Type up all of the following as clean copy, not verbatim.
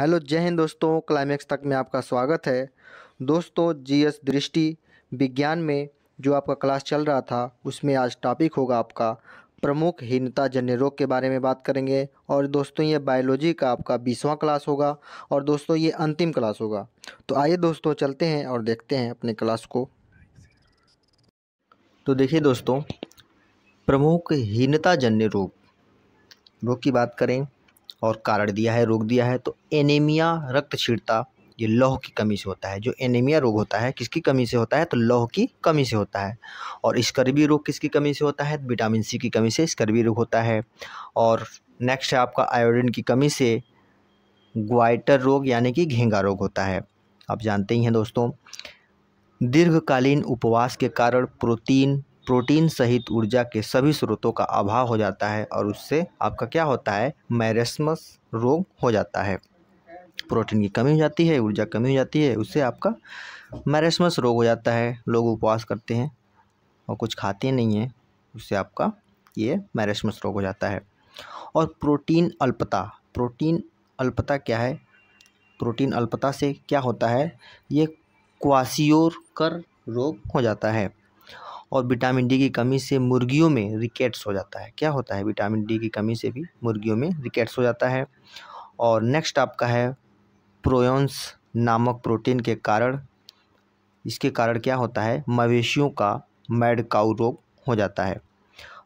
Hello जय हिंद दोस्तों, climax तक में आपका स्वागत है। दोस्तों, जीएस दृष्टि विज्ञान में जो आपका क्लास चल रहा था उसमें आज टॉपिक होगा आपका प्रमुख हीनता जन्य रोग के बारे में बात करेंगे। और दोस्तों ये बायोलॉजी का आपका 20वां क्लास होगा और दोस्तों ये अंतिम क्लास होगा। तो आइए दोस्तों चलते हैं और देखते हैं अपने क्लास को। तो देखिए दोस्तों, प्रमुख हीनता जन्य रोग की बात करें और कारण दिया है, रोग दिया है। तो एनीमिया रक्तक्षीणता, ये लौह की कमी से होता है। जो एनीमिया रोग होता है किसकी कमी से होता है? तो लौह की कमी से होता है। और स्कर्वी रोग किसकी कमी से होता है? विटामिन सी की कमी से स्कर्वी रोग होता है। और नेक्स्ट है आपका आयोडीन की कमी से ग्वाइटर रोग यानी कि घेंगा रोग होता है। आप जानते ही हैं दोस्तों, दीर्घकालीन उपवास के कारण प्रोटीन सहित ऊर्जा के सभी स्रोतों का अभाव हो जाता है और उससे आपका क्या होता है? मैरेस्मस रोग हो जाता है। प्रोटीन की कमी हो जाती है, ऊर्जा कमी हो जाती है, उससे आपका मैरेस्मस रोग हो जाता है। लोग उपवास करते हैं और कुछ खाते नहीं हैं, उससे आपका ये मैरेस्मस रोग हो जाता है। और प्रोटीन अल्पता क्या है? प्रोटीन अल्पता से क्या होता है? ये क्वासियोकर रोग हो जाता है। और विटामिन डी की कमी से मुर्गियों में रिकेट्स हो जाता है। क्या होता है? विटामिन डी की कमी से भी मुर्गियों में रिकेट्स हो जाता है। और नेक्स्ट आपका है प्रोयोन्स नामक प्रोटीन के कारण, इसके कारण क्या होता है? मवेशियों का मैड काऊ रोग हो जाता है।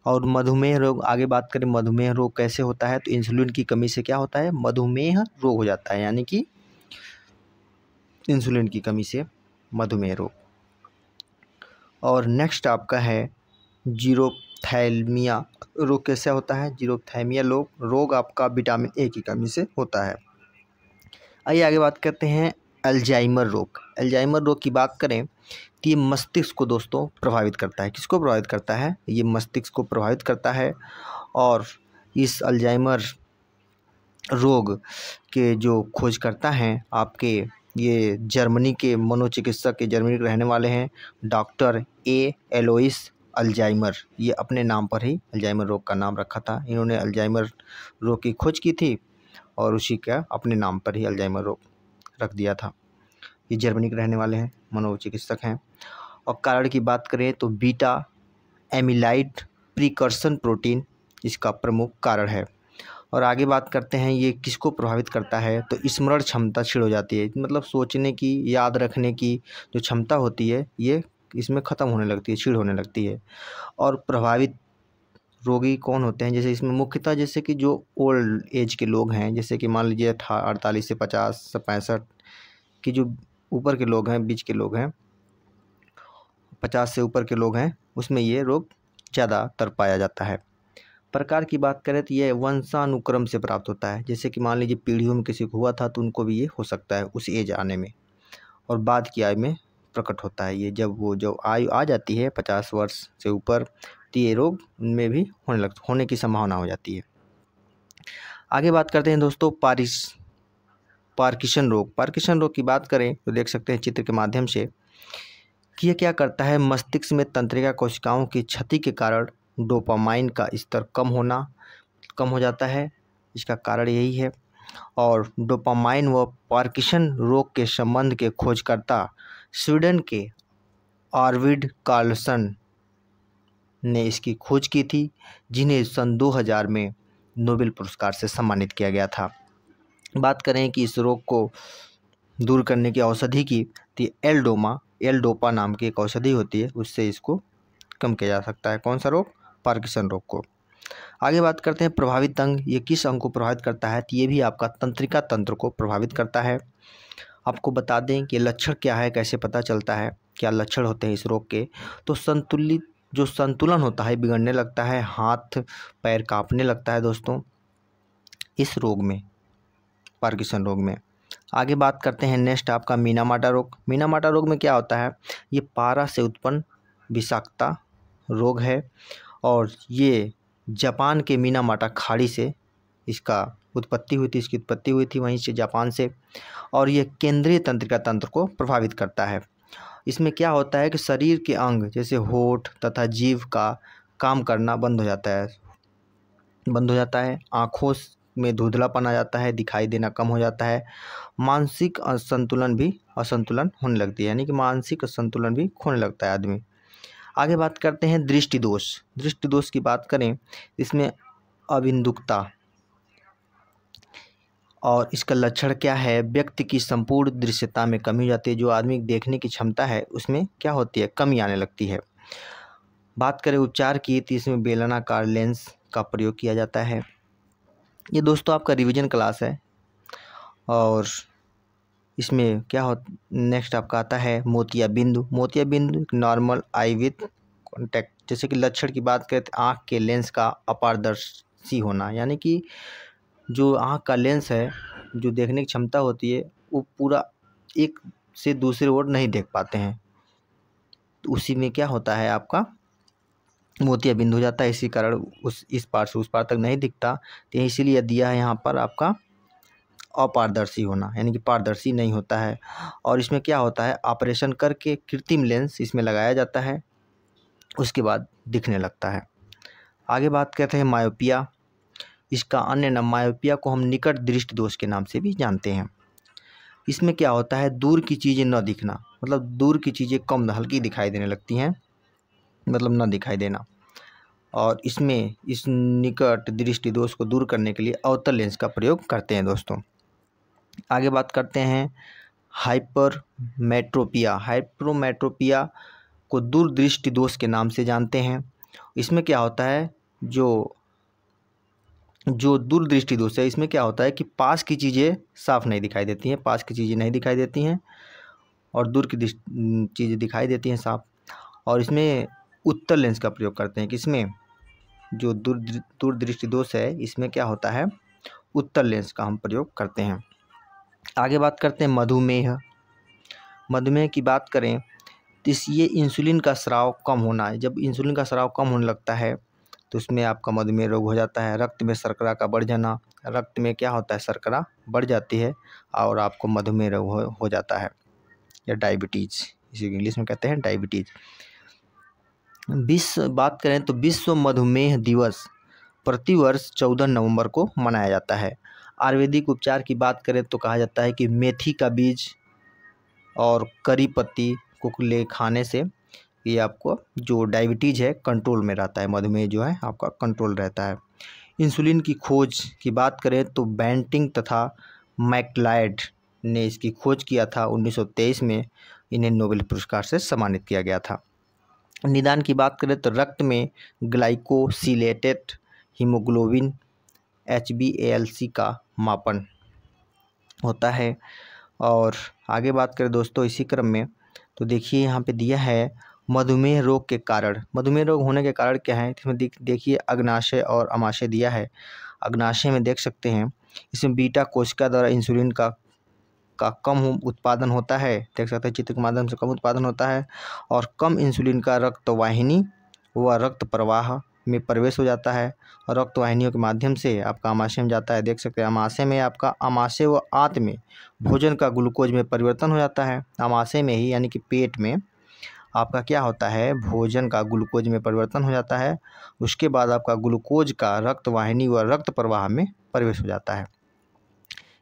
और मधुमेह रोग, आगे बात करें मधुमेह रोग कैसे होता है? तो इंसुलिन की कमी से क्या होता है? मधुमेह रोग हो जाता है, यानी कि इंसुलिन की कमी से मधुमेह रोग। और नेक्स्ट आपका है जीरोथैल्मिया रोग। कैसे होता है जीरोथैल्मिया रोग? आपका विटामिन ए की कमी से होता है। आइए आगे बात करते हैं अल्जाइमर रोग। अल्जाइमर रोग की बात करें तो ये मस्तिष्क को दोस्तों प्रभावित करता है। किसको प्रभावित करता है? ये मस्तिष्क को प्रभावित करता है। और इस अल्जाइमर रोग के जो खोजकर्ता हैं आपके, ये जर्मनी के मनोचिकित्सक के, जर्मनी के रहने वाले हैं, डॉक्टर एलोइस अल्जाइमर। ये अपने नाम पर ही अल्जाइमर रोग का नाम रखा था। इन्होंने अल्जाइमर रोग की खोज की थी और उसी का अपने नाम पर ही अल्जाइमर रोग रख दिया था। ये जर्मनी के रहने वाले हैं, मनोचिकित्सक हैं। और कारण की बात करें तो बीटा एमिलाइड प्रीकर्सन प्रोटीन इसका प्रमुख कारण है। और आगे बात करते हैं ये किसको प्रभावित करता है? तो स्मरण क्षमता क्षीण हो जाती है, मतलब सोचने की, याद रखने की जो क्षमता होती है ये इसमें ख़त्म होने लगती है, क्षीण होने लगती है। और प्रभावित रोगी कौन होते हैं? जैसे इसमें मुख्यतः जैसे कि जो ओल्ड एज के लोग हैं, जैसे कि मान लीजिए 48 से 50 से 65 की जो ऊपर के लोग हैं, बीच के लोग हैं, 50 से ऊपर के लोग हैं, उसमें ये रोग ज़्यादातर पाया जाता है। प्रकार की बात करें तो ये वंशानुक्रम से प्राप्त होता है। जैसे कि मान लीजिए पीढ़ियों में किसी को हुआ था तो उनको भी ये हो सकता है उस एज आने में, और बाद की आयु में प्रकट होता है। ये जब आयु आ जाती है 50 वर्ष से ऊपर तो ये रोग उनमें भी होने की संभावना हो जाती है। आगे बात करते हैं दोस्तों पार्किंसन रोग की बात करें तो देख सकते हैं चित्र के माध्यम से कि ये क्या करता है? मस्तिष्क में तंत्रिका कोशिकाओं की क्षति के कारण डोपामाइन का स्तर कम हो जाता है। इसका कारण यही है। और डोपामाइन व पार्किंसन रोग के संबंध के खोजकर्ता स्वीडन के आर्विड कार्लसन ने इसकी खोज की थी, जिन्हें सन 2000 में नोबेल पुरस्कार से सम्मानित किया गया था। बात करें कि इस रोग को दूर करने की औषधि की, तो एल-डोपा नाम की एक औषधि होती है, उससे इसको कम किया जा सकता है। कौन सा रोग? पार्किंसन रोग को। आगे बात करते हैं प्रभावित अंग। ये किस अंग को प्रभावित करता है? तो ये भी आपका तंत्रिका तंत्र को प्रभावित करता है। आपको बता दें कि लक्षण क्या है, कैसे पता चलता है, क्या लक्षण होते हैं इस रोग के? तो संतुलन होता है बिगड़ने लगता है, हाथ पैर कांपने लगता है दोस्तों इस रोग में, पार्किंसन रोग में। आगे बात करते हैं नेक्स्ट आपका मिनामाटा रोग। मिनामाटा रोग में क्या होता है? ये पारा से उत्पन्न विषाक्तता रोग है और ये जापान के मिनामाटा खाड़ी से इसकी उत्पत्ति हुई थी वहीं से, जापान से। और ये केंद्रीय तंत्रिका तंत्र को प्रभावित करता है। इसमें क्या होता है कि शरीर के अंग जैसे होठ तथा जीभ का काम करना बंद हो जाता है। आँखों में धुंधलापन आ जाता है, दिखाई देना कम हो जाता है, मानसिक असंतुलन होने लगती है, यानी कि मानसिक असंतुलन भी खोने लगता है आदमी। आगे बात करते हैं दृष्टि दोष। दृष्टि दोष की बात करें, इसमें अबिंदुकता, और इसका लक्षण क्या है, व्यक्ति की संपूर्ण दृश्यता में कमी हो जाती है, जो आदमी देखने की क्षमता है उसमें क्या होती है, कमी आने लगती है। बात करें उपचार की, तो इसमें बेलनाकार लेंस का प्रयोग किया जाता है। ये दोस्तों आपका रिवीजन क्लास है, और इसमें क्या हो, नेक्स्ट आपका आता है मोतियाबिंदु। मोतियाबिंदु नॉर्मल आई विथ कॉन्टैक्ट। जैसे कि लक्षण की बात करें तो आँख के लेंस का अपारदर्शी होना, यानी कि जो आँख का लेंस है, जो देखने की क्षमता होती है, वो पूरा एक से दूसरे ओर नहीं देख पाते हैं, तो उसी में क्या होता है, आपका मोतियाबिंद हो जाता है। इसी कारण इस पार से उस पार तक नहीं दिखता, तो इसीलिए दिया है यहाँ पर आपका अपारदर्शी होना, यानी कि पारदर्शी नहीं होता है। और इसमें क्या होता है, ऑपरेशन करके कृत्रिम लेंस इसमें लगाया जाता है, उसके बाद दिखने लगता है। आगे बात करते हैं मायोपिया। इसका अन्य नाम, मायोपिया को हम निकट दृष्टि दोष के नाम से भी जानते हैं। इसमें क्या होता है, दूर की चीज़ें न दिखना, मतलब दूर की चीज़ें कम हल्की दिखाई देने लगती हैं, मतलब न दिखाई देना। और इसमें इस निकट दृष्टि दोष को दूर करने के लिए अवतल लेंस का प्रयोग करते हैं दोस्तों। आगे बात करते हैं हाइपरमेट्रोपिया। हाइपरमेट्रोपिया को दूरदृष्टि दोष के नाम से जानते हैं। इसमें क्या होता है, जो दूरदृष्टि दोष है, इसमें क्या होता है कि पास की चीज़ें साफ नहीं दिखाई देती हैं, पास की चीज़ें नहीं दिखाई देती हैं, और दूर की चीज़ें दिखाई देती हैं साफ। और इसमें उत्तल लेंस का प्रयोग करते हैं। किसमें, जो दूरदृष्टि दोष है, इसमें क्या होता है, उत्तल लेंस का हम प्रयोग करते हैं। आगे बात करते हैं मधुमेह। मधुमेह की बात करें तो ये इंसुलिन का स्राव कम होना है। जब इंसुलिन का स्राव कम होने लगता है तो उसमें आपका मधुमेह रोग हो जाता है। रक्त में शर्करा का बढ़ जाना, रक्त में क्या होता है, शर्करा बढ़ जाती है और आपको मधुमेह रोग हो जाता है, या डायबिटीज़, इसे इंग्लिश में कहते हैं डायबिटीज़। बात करें तो विश्व मधुमेह दिवस प्रतिवर्ष 14 नवंबर को मनाया जाता है। आयुर्वेदिक उपचार की बात करें तो कहा जाता है कि मेथी का बीज और करी पत्ती को खाने से ये आपको जो डायबिटीज़ है कंट्रोल में रहता है, मधुमेह जो है आपका कंट्रोल रहता है। इंसुलिन की खोज की बात करें तो बेंटिंग तथा मैक्लाइड ने इसकी खोज किया था 1923 में, इन्हें नोबेल पुरस्कार से सम्मानित किया गया था। निदान की बात करें तो रक्त में ग्लाइकोसिलेटेड हीमोग्लोबिन HbA1c का मापन होता है। और आगे बात करें दोस्तों इसी क्रम में, तो देखिए यहाँ पे दिया है मधुमेह रोग के कारण। मधुमेह रोग होने के कारण क्या है, इसमें देखिए अग्नाशय और अमाशय दिया है। अग्नाशय में देख सकते हैं, इसमें बीटा कोशिका द्वारा इंसुलिन का कम उत्पादन होता है, देख सकते हैं चित्र के माध्यम से कम उत्पादन होता है, और कम इंसुलिन का रक्तवाहिनी व रक्त प्रवाह में प्रवेश हो जाता है, और रक्त वाहिनियों के माध्यम से आपका आमाशय में जाता है। देख सकते हैं आमाशय में आपका, आमाशय व आंत में भोजन का ग्लूकोज में परिवर्तन हो जाता है। आमाशय में ही, यानी कि पेट में आपका क्या होता है, भोजन का ग्लूकोज में परिवर्तन हो जाता है। उसके बाद आपका ग्लूकोज का रक्त वाहिनी व रक्त प्रवाह में प्रवेश हो जाता है।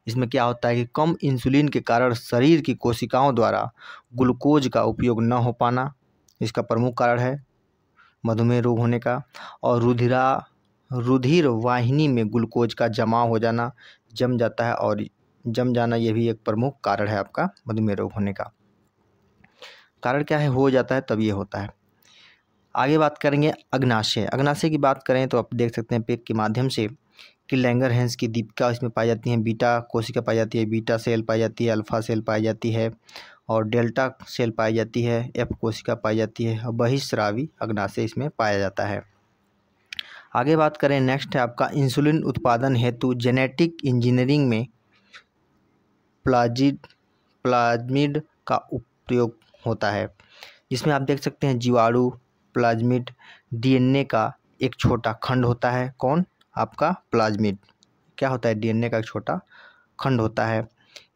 इसमें क्या होता है कि कम इंसुलिन के कारण शरीर की कोशिकाओं द्वारा ग्लूकोज का उपयोग न हो पाना, इसका प्रमुख कारण है मधुमेह रोग होने का। और रुधिर वाहिनी में ग्लूकोज का जमाव हो जाना, जम जाता है, और जम जाना ये भी एक प्रमुख कारण है आपका मधुमेह रोग होने का। कारण क्या है, हो जाता है तब ये होता है। आगे बात करेंगे अग्नाशय। अग्नाशय की बात करें तो आप देख सकते हैं पेट के माध्यम से कि लैंगरहैंस की दीपिका इसमें पाई जाती हैं, बीटा कोशिका पाई जाती है, बीटा सेल पाई जाती है, अल्फा सेल पाई जाती है, और डेल्टा सेल पाई जाती है, एफ कोशिका पाई जाती है, और बहिस्रावी अग्नाशय इसमें पाया जाता है। आगे बात करें, नेक्स्ट है आपका इंसुलिन उत्पादन हेतु जेनेटिक इंजीनियरिंग में प्लाज्मिड का उपयोग होता है, जिसमें आप देख सकते हैं जीवाणु प्लाज्मिड DNA का एक छोटा खंड होता है। कौन, आपका प्लाज्मिड क्या होता है, DNA का एक छोटा खंड होता है।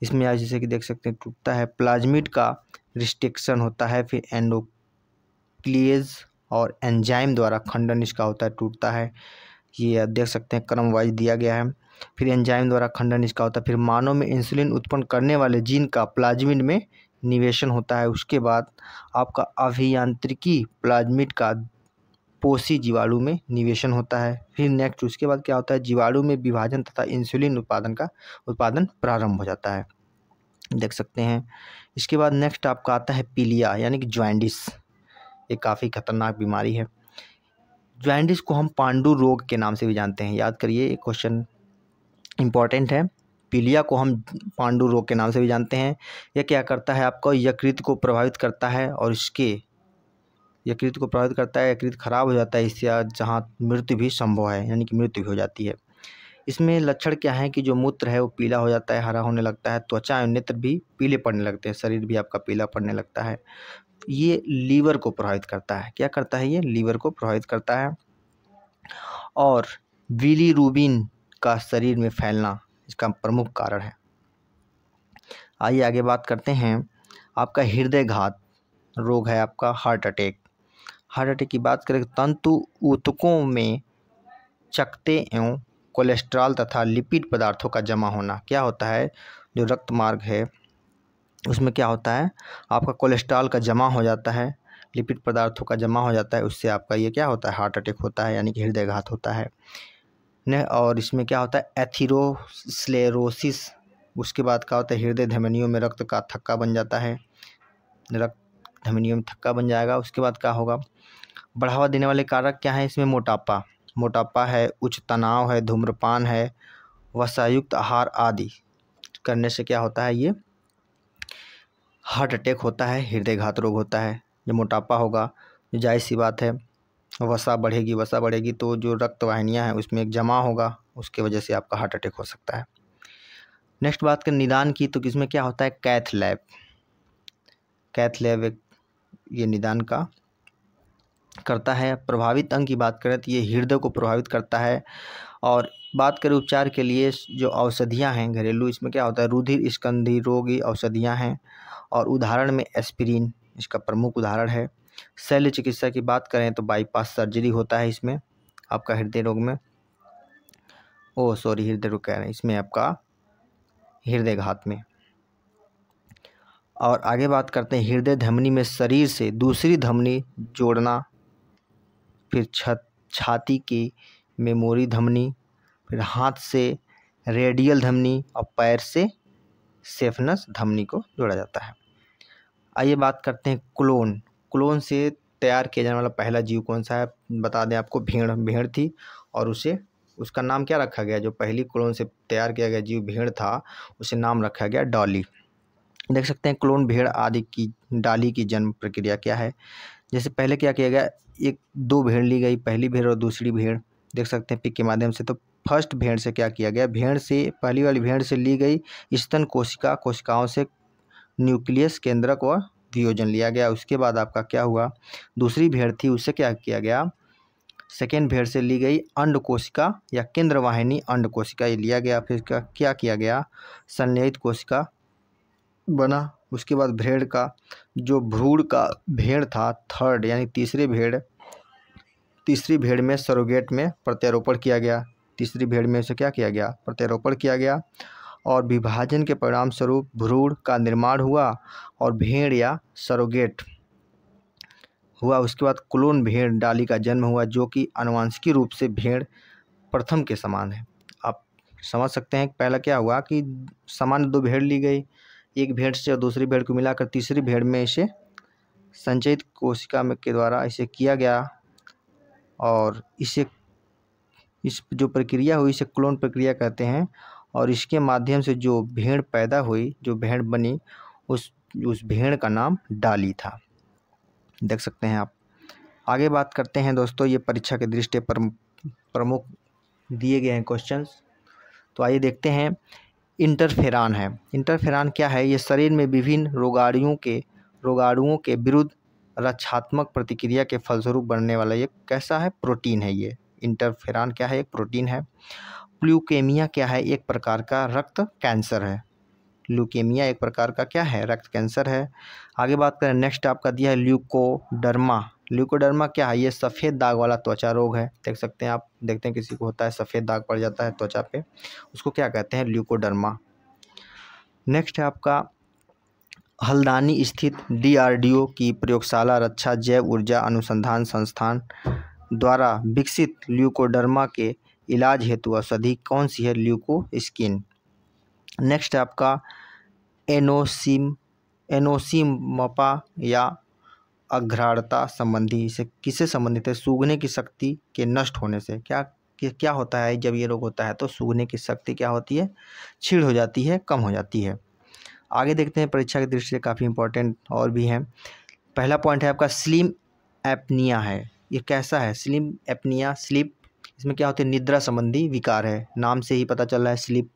इसमें आज जैसे कि देख सकते हैं टूटता है, प्लाज्मिड का रिस्ट्रिक्शन होता है, फिर एंडोक्लिएज और एंजाइम द्वारा खंडन इसका होता है, टूटता है। ये आप देख सकते हैं क्रम वाइज दिया गया है। फिर एंजाइम द्वारा खंडन इसका होता है, फिर मानव में इंसुलिन उत्पन्न करने वाले जीन का प्लाज्मिड में निवेशन होता है, उसके बाद आपका अभियांत्रिकी प्लाज्मिड का पोषी जीवाणु में निवेशन होता है, फिर नेक्स्ट उसके बाद क्या होता है, जीवाणु में विभाजन तथा इंसुलिन उत्पादन प्रारंभ हो जाता है, देख सकते हैं। इसके बाद नेक्स्ट आपका आता है पीलिया यानी कि जॉन्डिस, एक काफ़ी खतरनाक बीमारी है। जॉन्डिस को हम पांडु रोग के नाम से भी जानते हैं, याद करिए, एक क्वेश्चन इंपॉर्टेंट है। पीलिया को हम पांडु रोग के नाम से भी जानते हैं। यह क्या करता है, आपको यकृत को प्रभावित करता है और इसके यकृत को प्रभावित करता है, यकृत खराब हो जाता है, इससे जहाँ मृत्यु भी संभव है, यानी कि मृत्यु भी हो जाती है। इसमें लक्षण क्या है कि जो मूत्र है वो पीला हो जाता है, हरा होने लगता है, त्वचा एवं नेत्र भी पीले पड़ने लगते हैं, शरीर भी आपका पीला पड़ने लगता है। ये लीवर को प्रभावित करता है, क्या करता है, ये लीवर को प्रभावित करता है। और बिलीरुबिन का शरीर में फैलना इसका प्रमुख कारण है। आइए आगे बात करते हैं, आपका हृदयघात रोग है आपका हार्ट अटैक। हार्ट अटैक की बात करें, तंतु ऊतकों में चकत्ते एवं कोलेस्ट्रॉल तथा लिपिड पदार्थों का जमा होना। क्या होता है, जो रक्त मार्ग है उसमें क्या होता है, आपका कोलेस्ट्रॉल का जमा हो जाता है, लिपिड पदार्थों का जमा हो जाता है, उससे आपका ये क्या होता है, हार्ट अटैक होता है, यानी कि हृदयघात होता है ने। और इसमें क्या होता है, एथेरोस्क्लेरोसिस। उसके बाद क्या होता है, हृदय धमनियों में रक्त का थक्का बन जाता है, रक्त धमनियों में थक्का बन जाएगा। उसके बाद क्या होगा, बढ़ावा देने वाले कारक क्या है इसमें, मोटापा है, उच्च तनाव है, धूम्रपान है, वसायुक्त आहार आदि करने से क्या होता है, ये हार्ट अटैक होता है, हृदयघात रोग होता है। जब मोटापा होगा, जो जायज़ सी बात है, वसा बढ़ेगी तो जो रक्त वाहिनियाँ हैं उसमें एक जमा होगा, उसके वजह से आपका हार्ट अटैक हो सकता है। नेक्स्ट बात करें निदान की, तो किसमें क्या होता है, कैथ लैब एक ये निदान का करता है। प्रभावित अंग की बात करें तो ये हृदय को प्रभावित करता है। और बात करें उपचार के लिए जो औषधियाँ हैं घरेलू, इसमें क्या होता है, रुधिर स्कंधी रोगी औषधियाँ हैं, और उदाहरण में एस्पिरिन इसका प्रमुख उदाहरण है। शल्य चिकित्सा की बात करें तो बाईपास सर्जरी होता है इसमें आपका हृदय रोग में, हृदय रोग कह रहे हैं, इसमें आपका हृदयघात में। और आगे बात करते हैं, हृदय धमनी में शरीर से दूसरी धमनी जोड़ना, फिर छाती की मेमोरी धमनी, फिर हाथ से रेडियल धमनी और पैर से सेफनस धमनी को जोड़ा जाता है। आइए बात करते हैं क्लोन से तैयार किया जाने वाला पहला जीव कौन सा है, बता दें आपको, भेड़ थी, और उसका नाम क्या रखा गया, जो पहली क्लोन से तैयार किया गया जीव भेड़ था, उसे नाम रखा गया डॉली। देख सकते हैं क्लोन भेड़ आदि की डाली की जन्म प्रक्रिया क्या है। जैसे पहले क्या किया गया, दो भेड़ ली गई, पहली भेड़ और दूसरी भेड़, देख सकते हैं पिक के माध्यम से। तो फर्स्ट भेड़ से क्या किया गया, पहली वाली भेड़ से ली गई स्तन कोशिकाओं से न्यूक्लियस केंद्रक व वियोजन लिया गया। उसके बाद आपका क्या हुआ, दूसरी भेड़ थी, उससे क्या किया गया, सेकेंड भेड़ से ली गई अंड कोशिका या केंद्र वाहिनी अंड कोशिका ये लिया गया। फिर क्या किया गया, संलयित कोशिका बना। उसके बाद भ्रूण का भेड़ था थर्ड, यानी तीसरी भेड़ में सरोगेट में प्रत्यारोपण किया गया, तीसरी भेड़ में से क्या किया गया, प्रत्यारोपण किया गया, और विभाजन के परिणाम स्वरूप भ्रूण का निर्माण हुआ और भेड़ या सरोगेट हुआ। उसके बाद क्लोन भेड़ डाली का जन्म हुआ, जो कि आनुवंशिकी रूप से भेड़ प्रथम के समान है। आप समझ सकते हैं पहला क्या हुआ कि सामान्य दो भेड़ ली गई, एक भेड़ से और दूसरी भेड़ को मिलाकर तीसरी भेड़ में इसे संचयित कोशिका में के द्वारा इसे किया गया, और इस जो प्रक्रिया हुई इसे क्लोन प्रक्रिया कहते हैं। और इसके माध्यम से जो भेड़ पैदा हुई, जो भेड़ बनी, उस भेड़ का नाम डाली था, देख सकते हैं आप। आगे बात करते हैं दोस्तों, ये परीक्षा के दृष्टि पर प्रमुख दिए गए हैं क्वेश्चंस, तो आइए देखते हैं। इंटरफेरान है, इंटरफेरान क्या है, ये शरीर में विभिन्न रोगाणुओं के विरुद्ध रक्षात्मक प्रतिक्रिया के फलस्वरूप बनने वाला ये कैसा है, प्रोटीन है। ये इंटरफेरान क्या है, एक प्रोटीन है। ल्यूकेमिया क्या है, एक प्रकार का रक्त कैंसर है। ल्यूकेमिया एक प्रकार का क्या है, रक्त कैंसर है। आगे बात करें, नेक्स्ट आपका दिया है ल्यूकोडर्मा। ल्यूकोडर्मा क्या है, ये सफ़ेद दाग वाला त्वचा रोग है। देख सकते हैं आप, देखते हैं किसी को होता है सफ़ेद दाग पड़ जाता है त्वचा पे, उसको क्या कहते हैं, ल्यूकोडर्मा। नेक्स्ट है आपका हल्द्वानी स्थित DRDO की प्रयोगशाला रक्षा जैव ऊर्जा अनुसंधान संस्थान द्वारा विकसित ल्यूकोडर्मा के इलाज हेतु औषधि कौन सी है, ल्यूकोस्किन। नेक्स्ट है आपका एनोसिमपा या अघ्राणता संबंधी, इसे किससे संबंधित है, सूंघने की शक्ति के नष्ट होने से। क्या होता है जब ये रोग होता है तो सूंघने की शक्ति क्या होती है, क्षीण हो जाती है, कम हो जाती है। आगे देखते हैं, परीक्षा की दृष्टि से काफ़ी इंपॉर्टेंट और भी हैं। पहला पॉइंट है आपका स्लीप एपनिया है। ये कैसा है, स्लीप एपनिया, स्लीप, इसमें क्या होती है, निद्रा संबंधी विकार है। नाम से ही पता चल रहा है स्लीप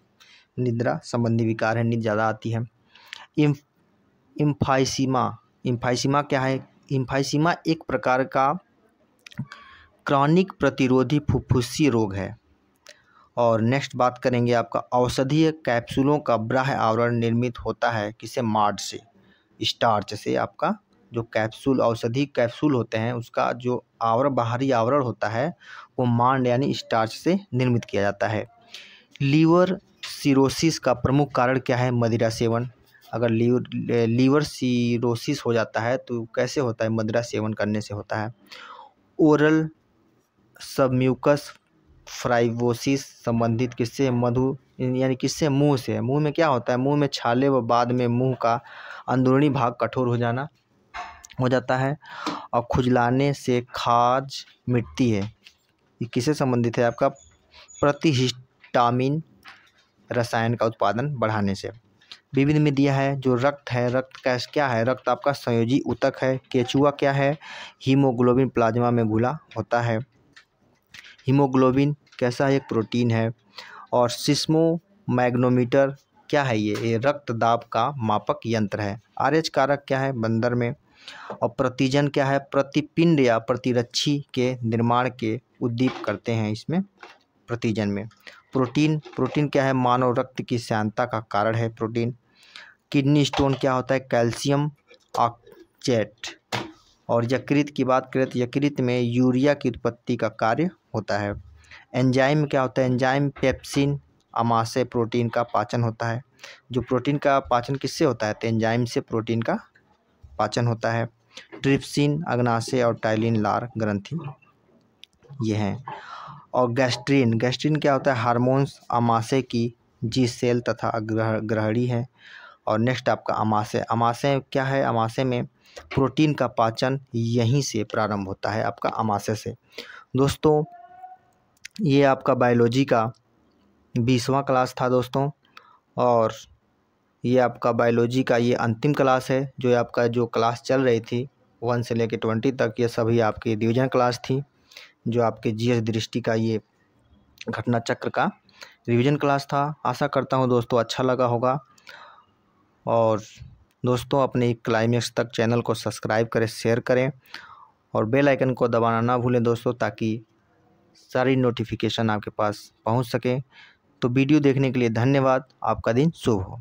निद्रा संबंधी विकार है, नींद ज़्यादा आती है। इम्फाइसीमा क्या है, इम्फाइसीमा एक प्रकार का क्रॉनिक प्रतिरोधी फुफ्फुसी रोग है। और नेक्स्ट बात करेंगे आपका औषधीय कैप्सूलों का बाह्य आवरण निर्मित होता है किसे, माड से, स्टार्च से। आपका जो कैप्सूल, औषधि कैप्सूल होते हैं, उसका जो बाहरी आवरण होता है वो मांड यानी स्टार्च से निर्मित किया जाता है। लीवर सिरोसिस का प्रमुख कारण क्या है, मदिरा सेवन। अगर लीवर सिरोसिस हो जाता है तो कैसे होता है, मदिरा सेवन करने से होता है। ओरल सबम्यूकस फ्राइवोसिस संबंधित किससे, मधु यानी किससे, मुंह से। मुंह में क्या होता है, मुंह में छाले व बाद में मुंह का अंदरूनी भाग कठोर हो जाता है और खुजलाने से खाज मिटती है। ये किससे संबंधित है, आपका प्रतिहिस्टामिन रसायन का उत्पादन बढ़ाने से। विभिन्न में दिया है जो रक्त है, रक्त का क्या है, रक्त आपका संयोजी ऊतक है। केचुआ क्या है, हीमोग्लोबिन प्लाज्मा में घुला होता है। हीमोग्लोबिन कैसा है, एक प्रोटीन है। और सिस्मोमैग्नोमीटर क्या है, ये रक्त दाब का मापक यंत्र है। RH कारक क्या है, बंदर में। और प्रतिजन क्या है, प्रतिपिंड या प्रतिरक्षी के निर्माण के उद्दीप करते हैं इसमें, प्रतिजन में। प्रोटीन क्या है, मानव रक्त की श्यानता का कारण है प्रोटीन। किडनी स्टोन क्या होता है, कैल्शियम ऑक्जेट। और यकृत की बात करें तो यकृत में यूरिया की उत्पत्ति का कार्य होता है। एंजाइम क्या होता है, एंजाइम पेप्सिन अमाशय प्रोटीन का पाचन होता है। जो प्रोटीन का पाचन किससे होता है, तो एंजाइम से प्रोटीन का पाचन होता है। ट्रिप्सिन अग्नाशय और टाइलिन लार ग्रंथि ये हैं। और गैस्ट्रिन क्या होता है, हार्मोन्स अमाशय की जी सेल तथा ग्रहणी है। और नेक्स्ट आपका अमाशय क्या है, अमाशय में प्रोटीन का पाचन यहीं से प्रारंभ होता है, आपका अमाशय से। दोस्तों ये आपका बायोलॉजी का 20वां क्लास था दोस्तों, और ये आपका बायोलॉजी का ये अंतिम क्लास है। जो आपका जो क्लास चल रही थी 1 से लेकर 20 तक, ये सभी आपकी रिवीजन क्लास थी। जो आपके GS दृष्टि का ये घटना चक्र का रिवीजन क्लास था। आशा करता हूँ दोस्तों अच्छा लगा होगा। और दोस्तों अपने क्लाइमेक्स तक चैनल को सब्सक्राइब करें, शेयर करें और बेल आइकन को दबाना ना भूलें दोस्तों, ताकि सारी नोटिफिकेशन आपके पास पहुंच सके। तो वीडियो देखने के लिए धन्यवाद। आपका दिन शुभ हो।